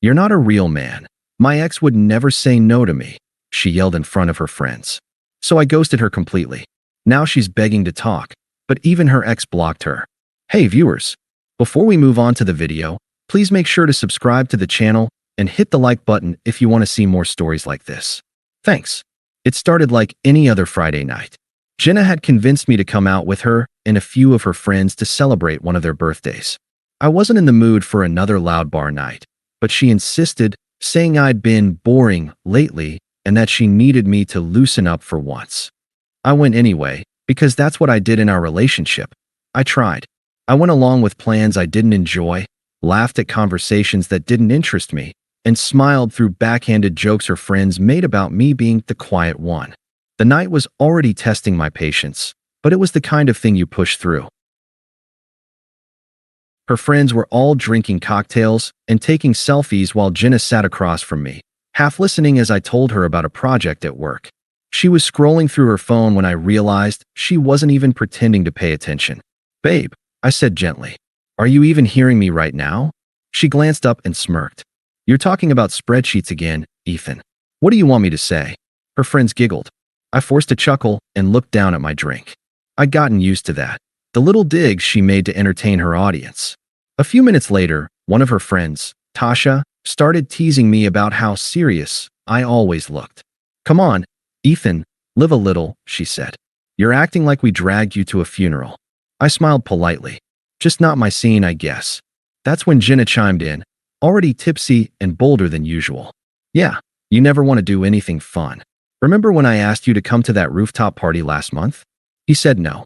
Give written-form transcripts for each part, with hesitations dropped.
"You're not a real man. My ex would never say no to me," she yelled in front of her friends. So I ghosted her completely. Now she's begging to talk, but even her ex blocked her. Hey viewers, before we move on to the video, please make sure to subscribe to the channel and hit the like button if you want to see more stories like this. Thanks. It started like any other Friday night. Jenna had convinced me to come out with her and a few of her friends to celebrate one of their birthdays. I wasn't in the mood for another loud bar night, but she insisted, saying I'd been boring lately and that she needed me to loosen up for once. I went anyway, because that's what I did in our relationship. I tried. I went along with plans I didn't enjoy, laughed at conversations that didn't interest me, and smiled through backhanded jokes her friends made about me being the quiet one. The night was already testing my patience, but it was the kind of thing you push through. Her friends were all drinking cocktails and taking selfies while Jenna sat across from me, half listening as I told her about a project at work. She was scrolling through her phone when I realized she wasn't even pretending to pay attention. "Babe," I said gently, "are you even hearing me right now?" She glanced up and smirked. "You're talking about spreadsheets again, Ethan. What do you want me to say?" Her friends giggled. I forced a chuckle and looked down at my drink. I'd gotten used to that, the little digs she made to entertain her audience. A few minutes later, one of her friends, Tasha, started teasing me about how serious I always looked. "Come on, Ethan, live a little," she said. "You're acting like we dragged you to a funeral." I smiled politely. "Just not my scene, I guess." That's when Jenna chimed in, already tipsy and bolder than usual. "Yeah, you never want to do anything fun. Remember when I asked you to come to that rooftop party last month? He said no.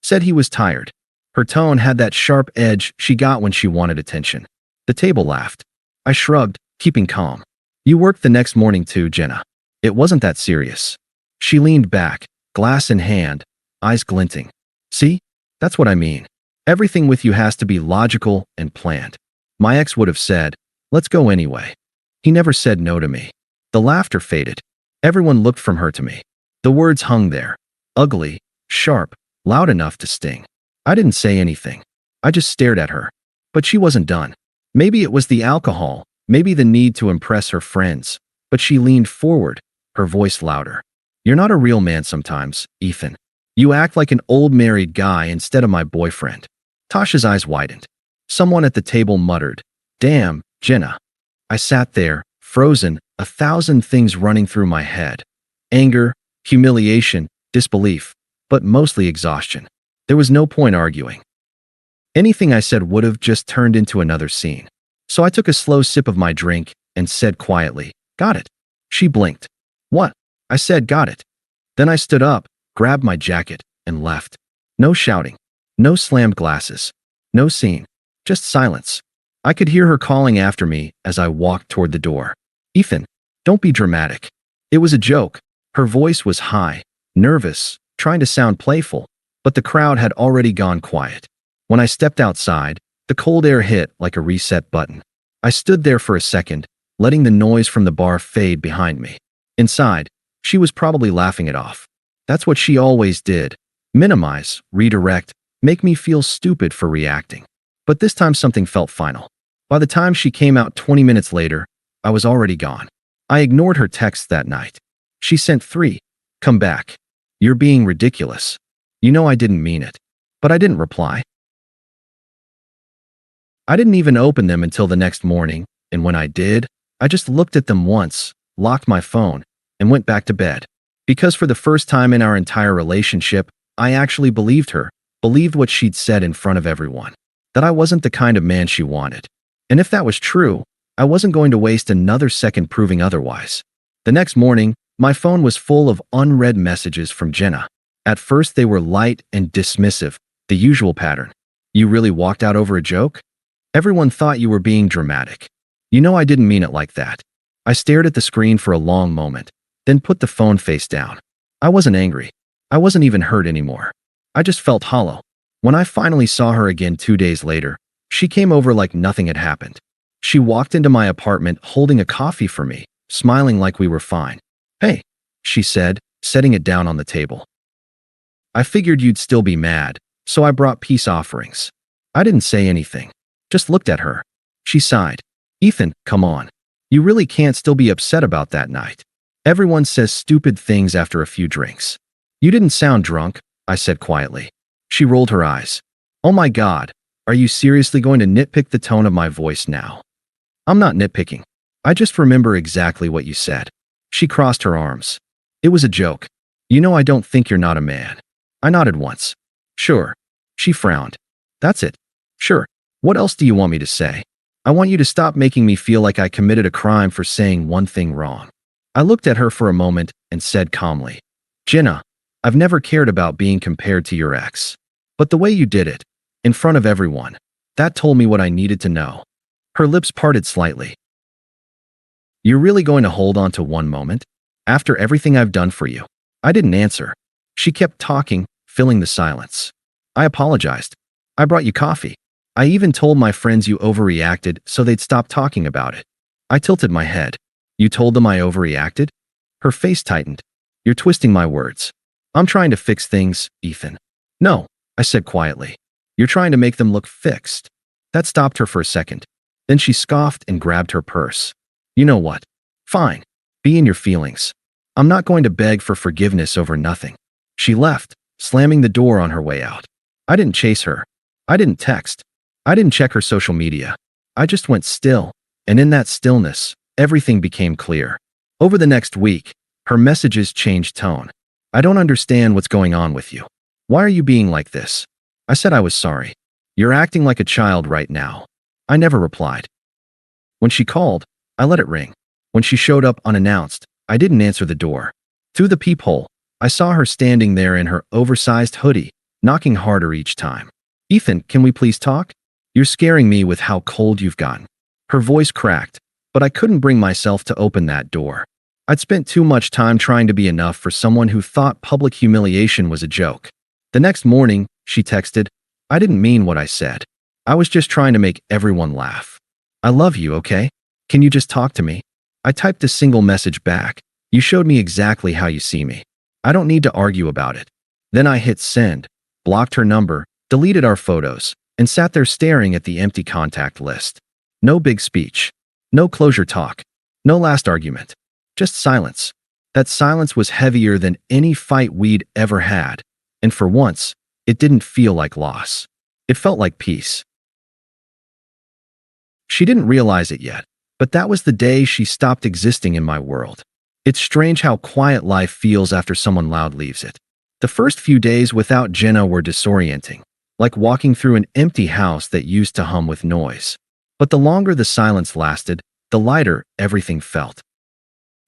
Said he was tired." Her tone had that sharp edge she got when she wanted attention. The table laughed. I shrugged, keeping calm. "You worked the next morning too, Jenna. It wasn't that serious." She leaned back, glass in hand, eyes glinting. "See? That's what I mean. Everything with you has to be logical and planned. My ex would have said, 'Let's go anyway.' He never said no to me." The laughter faded. Everyone looked from her to me. The words hung there, ugly, sharp, loud enough to sting. I didn't say anything. I just stared at her. But she wasn't done. Maybe it was the alcohol, maybe the need to impress her friends, but she leaned forward, her voice louder. "You're not a real man sometimes, Ethan. You act like an old married guy instead of my boyfriend." Tasha's eyes widened. Someone at the table muttered, "Damn, Jenna." I sat there, frozen, 1,000 things running through my head. Anger, humiliation, disbelief, but mostly exhaustion. There was no point arguing. Anything I said would have just turned into another scene. So I took a slow sip of my drink and said quietly, "Got it." She blinked. "What?" I said, "Got it." Then I stood up, grabbed my jacket, and left. No shouting. No slammed glasses. No scene. Just silence. I could hear her calling after me as I walked toward the door. "Ethan, don't be dramatic." It was a joke. Her voice was high, nervous, trying to sound playful, but the crowd had already gone quiet. When I stepped outside, the cold air hit like a reset button. I stood there for a second, letting the noise from the bar fade behind me. Inside, she was probably laughing it off. That's what she always did. Minimize, redirect, make me feel stupid for reacting. But this time something felt final. By the time she came out 20 minutes later, I was already gone. I ignored her texts that night. She sent 3. "Come back. You're being ridiculous. You know I didn't mean it." But I didn't reply. I didn't even open them until the next morning, and when I did, I just looked at them once, locked my phone, and went back to bed. Because for the first time in our entire relationship, I actually believed her, believed what she'd said in front of everyone, that I wasn't the kind of man she wanted. And if that was true, I wasn't going to waste another second proving otherwise. The next morning, my phone was full of unread messages from Jenna. At first they were light and dismissive, the usual pattern. "You really walked out over a joke? Everyone thought you were being dramatic. You know I didn't mean it like that." I stared at the screen for a long moment, then put the phone face down. I wasn't angry. I wasn't even hurt anymore. I just felt hollow. When I finally saw her again 2 days later, she came over like nothing had happened. She walked into my apartment holding a coffee for me, smiling like we were fine. "Hey," she said, setting it down on the table. "I figured you'd still be mad, so I brought peace offerings." I didn't say anything, just looked at her. She sighed. Ethan, come on. You really can't still be upset about that night. Everyone says stupid things after a few drinks. You didn't sound drunk, I said quietly. She rolled her eyes. Oh my God, are you seriously going to nitpick the tone of my voice now? I'm not nitpicking. I just remember exactly what you said. She crossed her arms. It was a joke. You know I don't think you're not a man. I nodded once. Sure. She frowned. That's it. Sure. What else do you want me to say? I want you to stop making me feel like I committed a crime for saying one thing wrong. I looked at her for a moment and said calmly, Jenna, I've never cared about being compared to your ex. But the way you did it, in front of everyone, that told me what I needed to know. Her lips parted slightly. You're really going to hold on to one moment? After everything I've done for you? I didn't answer. She kept talking, filling the silence. I apologized. I brought you coffee. I even told my friends you overreacted so they'd stop talking about it. I tilted my head. You told them I overreacted? Her face tightened. You're twisting my words. I'm trying to fix things, Ethan. No, I said quietly. You're trying to make them look fixed. That stopped her for a second. Then she scoffed and grabbed her purse. You know what? Fine. Be in your feelings. I'm not going to beg for forgiveness over nothing. She left, slamming the door on her way out. I didn't chase her. I didn't text. I didn't check her social media. I just went still, and in that stillness, everything became clear. Over the next week, her messages changed tone. I don't understand what's going on with you. Why are you being like this? I said I was sorry. You're acting like a child right now. I never replied. When she called, I let it ring. When she showed up unannounced, I didn't answer the door. Through the peephole, I saw her standing there in her oversized hoodie, knocking harder each time. Ethan, can we please talk? You're scaring me with how cold you've gotten. Her voice cracked, but I couldn't bring myself to open that door. I'd spent too much time trying to be enough for someone who thought public humiliation was a joke. The next morning, she texted, I didn't mean what I said. I was just trying to make everyone laugh. I love you, okay? Can you just talk to me? I typed a single message back. You showed me exactly how you see me. I don't need to argue about it. Then I hit send, blocked her number, deleted our photos, and sat there staring at the empty contact list. No big speech. No closure talk. No last argument. Just silence. That silence was heavier than any fight we'd ever had. And for once, it didn't feel like loss. It felt like peace. She didn't realize it yet, but that was the day she stopped existing in my world. It's strange how quiet life feels after someone loud leaves it. The first few days without Jenna were disorienting, like walking through an empty house that used to hum with noise. But the longer the silence lasted, the lighter everything felt.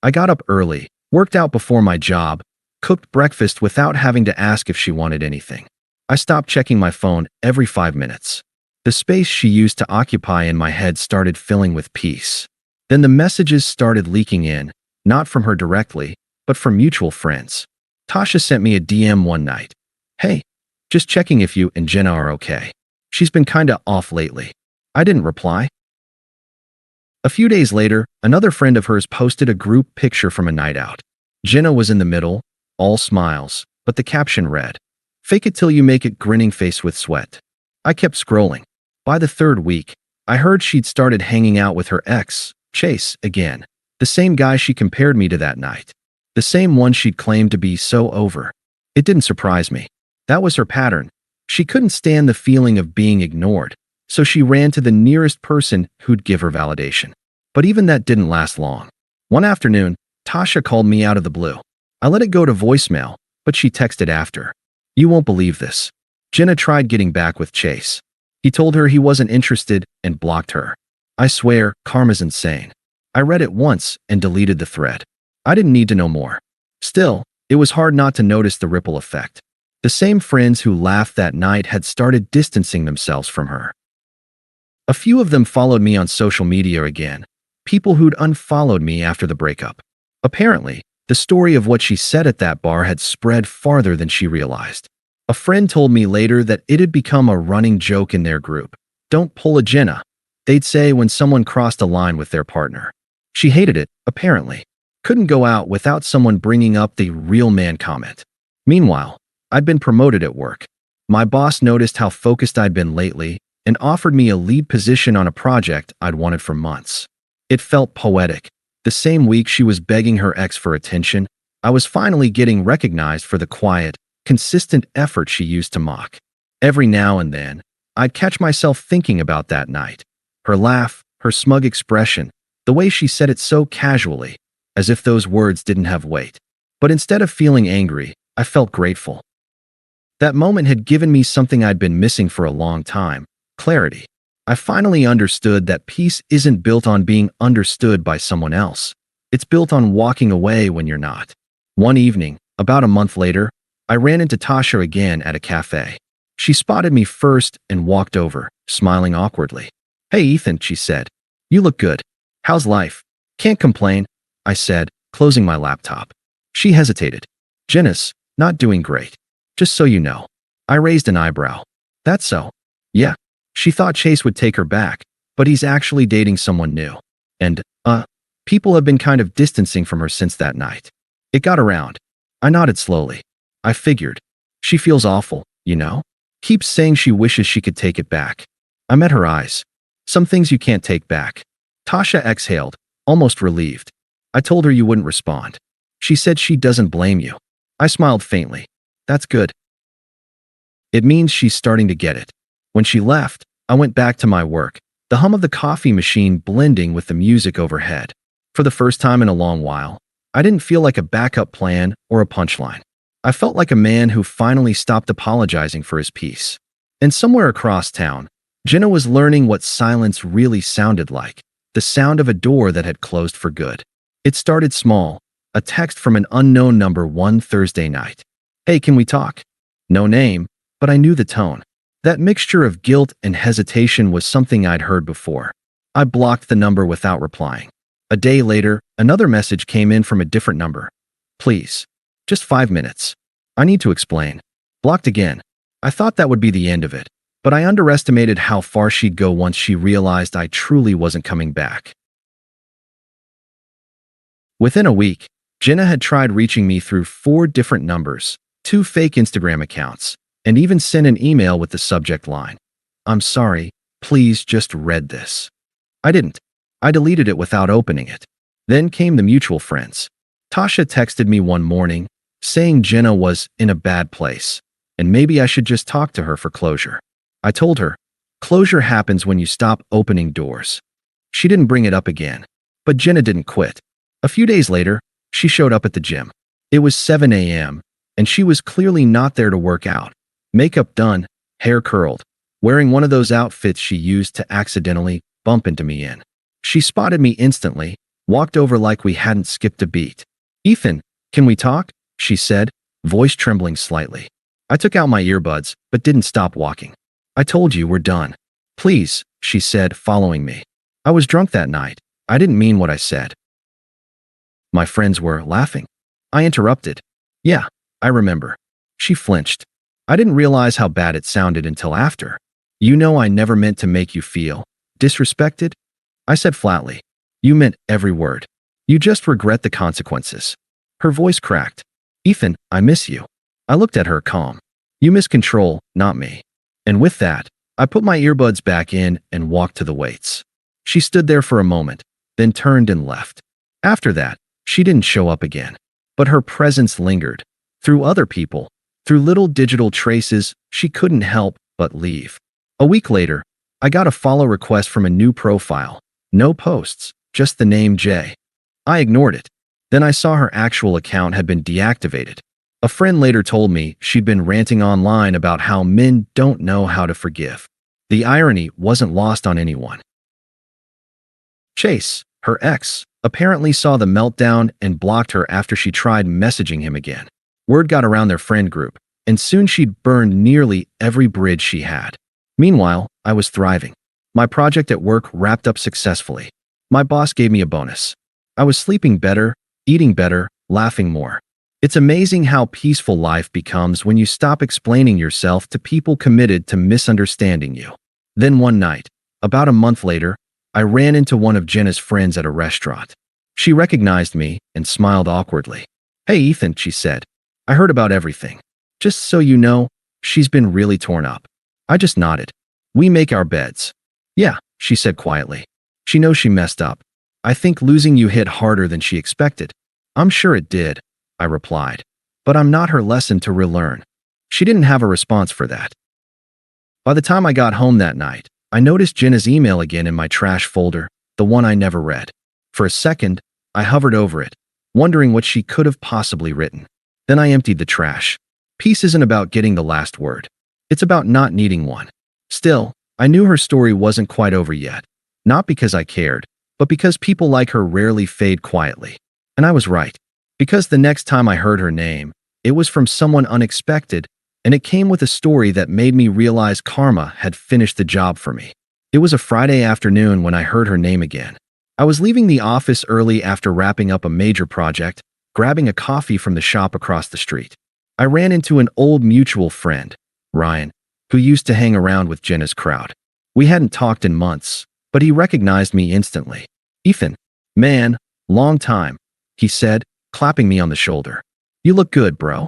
I got up early, worked out before my job, cooked breakfast without having to ask if she wanted anything. I stopped checking my phone every 5 minutes. The space she used to occupy in my head started filling with peace. Then the messages started leaking in, not from her directly, but from mutual friends. Tasha sent me a DM one night. Hey, just checking if you and Jenna are okay. She's been kinda off lately. I didn't reply. A few days later, another friend of hers posted a group picture from a night out. Jenna was in the middle, all smiles, but the caption read, "Fake it till you make it, grinning face with sweat." I kept scrolling. By the third week, I heard she'd started hanging out with her ex, Chase, again. The same guy she compared me to that night. The same one she'd claimed to be so over. It didn't surprise me. That was her pattern. She couldn't stand the feeling of being ignored, so she ran to the nearest person who'd give her validation. But even that didn't last long. One afternoon, Tasha called me out of the blue. I let it go to voicemail, but she texted after. You won't believe this. Jenna tried getting back with Chase. He told her he wasn't interested and blocked her. I swear, karma's insane. I read it once and deleted the thread. I didn't need to know more. Still, it was hard not to notice the ripple effect. The same friends who laughed that night had started distancing themselves from her. A few of them followed me on social media again, people who'd unfollowed me after the breakup. Apparently, the story of what she said at that bar had spread farther than she realized. A friend told me later that it had become a running joke in their group. Don't pull a Jenna, they'd say when someone crossed a line with their partner. She hated it, apparently. Couldn't go out without someone bringing up the real man comment. Meanwhile, I'd been promoted at work. My boss noticed how focused I'd been lately, and offered me a lead position on a project I'd wanted for months. It felt poetic. The same week she was begging her ex for attention, I was finally getting recognized for the quiet, consistent effort she used to mock. Every now and then, I'd catch myself thinking about that night. Her laugh, her smug expression, the way she said it so casually, as if those words didn't have weight. But instead of feeling angry, I felt grateful. That moment had given me something I'd been missing for a long time: clarity. I finally understood that peace isn't built on being understood by someone else. It's built on walking away when you're not. One evening, about a month later, I ran into Tasha again at a cafe. She spotted me first and walked over, smiling awkwardly. "Hey Ethan," she said. "You look good. How's life?" "Can't complain," I said, closing my laptop. She hesitated. "Jenna's not doing great. Just so you know." I raised an eyebrow. "That's so?" "Yeah." She thought Chase would take her back, but he's actually dating someone new. And, people have been kind of distancing from her since that night. It got around. I nodded slowly. I figured. She feels awful, you know? Keeps saying she wishes she could take it back. I met her eyes. "Some things you can't take back." Tasha exhaled, almost relieved. "I told her you wouldn't respond. She said she doesn't blame you." I smiled faintly. "That's good. It means she's starting to get it." When she left, I went back to my work, the hum of the coffee machine blending with the music overhead. For the first time in a long while, I didn't feel like a backup plan or a punchline. I felt like a man who finally stopped apologizing for his peace. And somewhere across town, Jenna was learning what silence really sounded like, the sound of a door that had closed for good. It started small, a text from an unknown number one Thursday night. "Hey, can we talk?" No name, but I knew the tone. That mixture of guilt and hesitation was something I'd heard before. I blocked the number without replying. A day later, another message came in from a different number. "Please. Just 5 minutes. I need to explain." Blocked again. I thought that would be the end of it, but I underestimated how far she'd go once she realized I truly wasn't coming back. Within a week, Jenna had tried reaching me through 4 different numbers, 2 fake Instagram accounts, and even sent an email with the subject line, "I'm sorry, please just read this." I didn't. I deleted it without opening it. Then came the mutual friends. Tasha texted me one morning, saying Jenna was in a bad place, and maybe I should just talk to her for closure. I told her, closure happens when you stop opening doors. She didn't bring it up again, but Jenna didn't quit. A few days later, she showed up at the gym. It was 7 a.m., and she was clearly not there to work out. Makeup done, hair curled, wearing one of those outfits she used to accidentally bump into me in. She spotted me instantly, walked over like we hadn't skipped a beat. "Ethan, can we talk?" she said, voice trembling slightly. I took out my earbuds, but didn't stop walking. "I told you we're done." "Please," she said, following me. I was drunk that night. I didn't mean what I said. My friends were laughing. I interrupted. "Yeah, I remember." She flinched. I didn't realize how bad it sounded until after. "You know I never meant to make you feel disrespected?" I said flatly. "You meant every word. You just regret the consequences." Her voice cracked. "Ethan, I miss you." I looked at her calm. "You miss control, not me." And with that, I put my earbuds back in and walked to the weights. She stood there for a moment, then turned and left. After that, she didn't show up again. But her presence lingered. Through other people, through little digital traces, she couldn't help but leave. A week later, I got a follow request from a new profile. No posts, just the name J. I ignored it. Then I saw her actual account had been deactivated. A friend later told me she'd been ranting online about how men don't know how to forgive. The irony wasn't lost on anyone. Chase, her ex, apparently saw the meltdown and blocked her after she tried messaging him again. Word got around their friend group, and soon she'd burned nearly every bridge she had. Meanwhile, I was thriving. My project at work wrapped up successfully. My boss gave me a bonus. I was sleeping better, eating better, laughing more. It's amazing how peaceful life becomes when you stop explaining yourself to people committed to misunderstanding you. Then one night, about a month later, I ran into one of Jenna's friends at a restaurant. She recognized me and smiled awkwardly. "Hey Ethan," she said. "I heard about everything. Just so you know, she's been really torn up." I just nodded. We make our beds. Yeah, she said quietly. She knows she messed up. I think losing you hit harder than she expected. I'm sure it did, I replied. But I'm not her lesson to relearn. She didn't have a response for that. By the time I got home that night, I noticed Jenna's email again in my trash folder, the one I never read. For a second, I hovered over it, wondering what she could have possibly written. Then I emptied the trash. Peace isn't about getting the last word. It's about not needing one. Still, I knew her story wasn't quite over yet. Not because I cared, but because people like her rarely fade quietly. And I was right. Because the next time I heard her name, it was from someone unexpected, and it came with a story that made me realize karma had finished the job for me. It was a Friday afternoon when I heard her name again. I was leaving the office early after wrapping up a major project, grabbing a coffee from the shop across the street. I ran into an old mutual friend, Ryan, who used to hang around with Jenna's crowd. We hadn't talked in months, but he recognized me instantly. "Ethan, man, long time," he said, clapping me on the shoulder. "You look good, bro.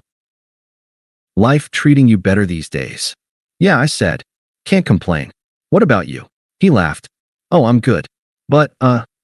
Life treating you better these days?" "Yeah," I said. "Can't complain. What about you?" He laughed. "Oh, I'm good. But,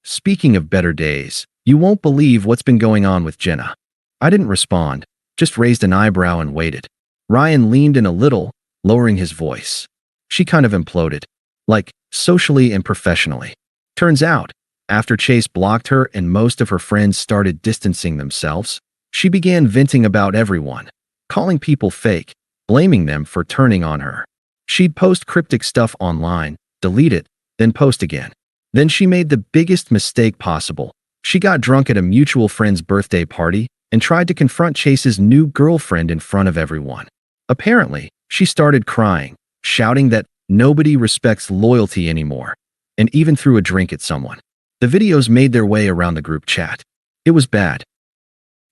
speaking of better days, you won't believe what's been going on with Jenna." I didn't respond, just raised an eyebrow and waited. Ryan leaned in a little, lowering his voice. "She kind of imploded. Like, socially and professionally. Turns out, after Chase blocked her and most of her friends started distancing themselves, she began venting about everyone, calling people fake, blaming them for turning on her. She'd post cryptic stuff online, delete it, then post again. Then she made the biggest mistake possible. She got drunk at a mutual friend's birthday party and tried to confront Chase's new girlfriend in front of everyone. Apparently, she started crying, shouting that nobody respects loyalty anymore, and even threw a drink at someone. The videos made their way around the group chat. It was bad.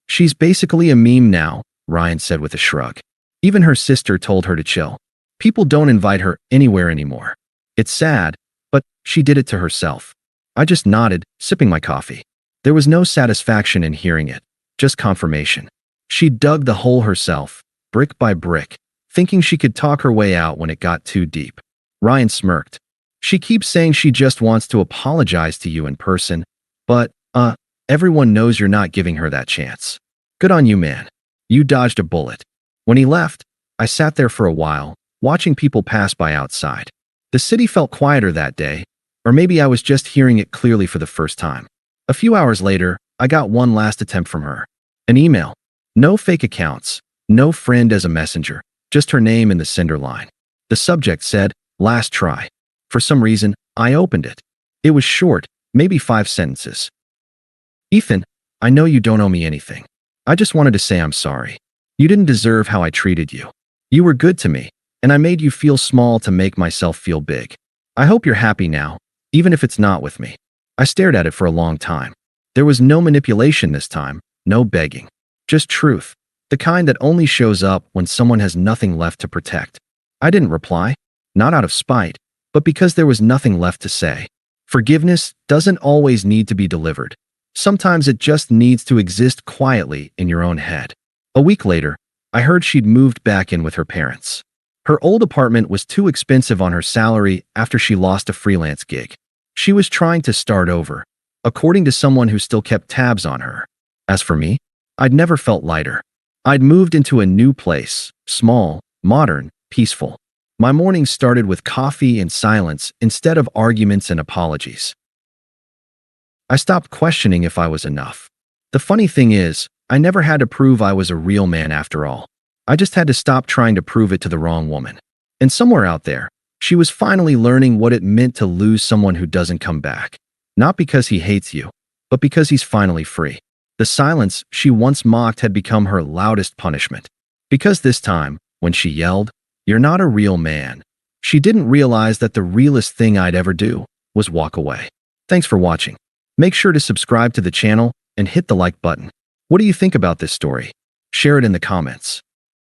"She's basically a meme now," Ryan said with a shrug. "Even her sister told her to chill. People don't invite her anywhere anymore. It's sad, but she did it to herself." I just nodded, sipping my coffee. There was no satisfaction in hearing it, just confirmation. She dug the hole herself, brick by brick, thinking she could talk her way out when it got too deep. Ryan smirked. "She keeps saying she just wants to apologize to you in person, but, everyone knows you're not giving her that chance. Good on you, man. You dodged a bullet." When he left, I sat there for a while, watching people pass by outside. The city felt quieter that day, or maybe I was just hearing it clearly for the first time. A few hours later, I got one last attempt from her. An email. No fake accounts, no friend as a messenger, just her name in the sender line. The subject said, "Last try." For some reason, I opened it. It was short, maybe 5 sentences. "Ethan, I know you don't owe me anything. I just wanted to say I'm sorry. You didn't deserve how I treated you. You were good to me, and I made you feel small to make myself feel big. I hope you're happy now, even if it's not with me." I stared at it for a long time. There was no manipulation this time, no begging. Just truth, the kind that only shows up when someone has nothing left to protect. I didn't reply, not out of spite, but because there was nothing left to say. Forgiveness doesn't always need to be delivered. Sometimes it just needs to exist quietly in your own head. A week later, I heard she'd moved back in with her parents. Her old apartment was too expensive on her salary after she lost a freelance gig. She was trying to start over, according to someone who still kept tabs on her. As for me, I'd never felt lighter. I'd moved into a new place, small, modern, peaceful. My mornings started with coffee and silence instead of arguments and apologies. I stopped questioning if I was enough. The funny thing is, I never had to prove I was a real man after all. I just had to stop trying to prove it to the wrong woman. And somewhere out there, she was finally learning what it meant to lose someone who doesn't come back. Not because he hates you, but because he's finally free. The silence she once mocked had become her loudest punishment. Because this time, when she yelled, "You're not a real man," she didn't realize that the realest thing I'd ever do was walk away. Thanks for watching. Make sure to subscribe to the channel and hit the like button. What do you think about this story? Share it in the comments.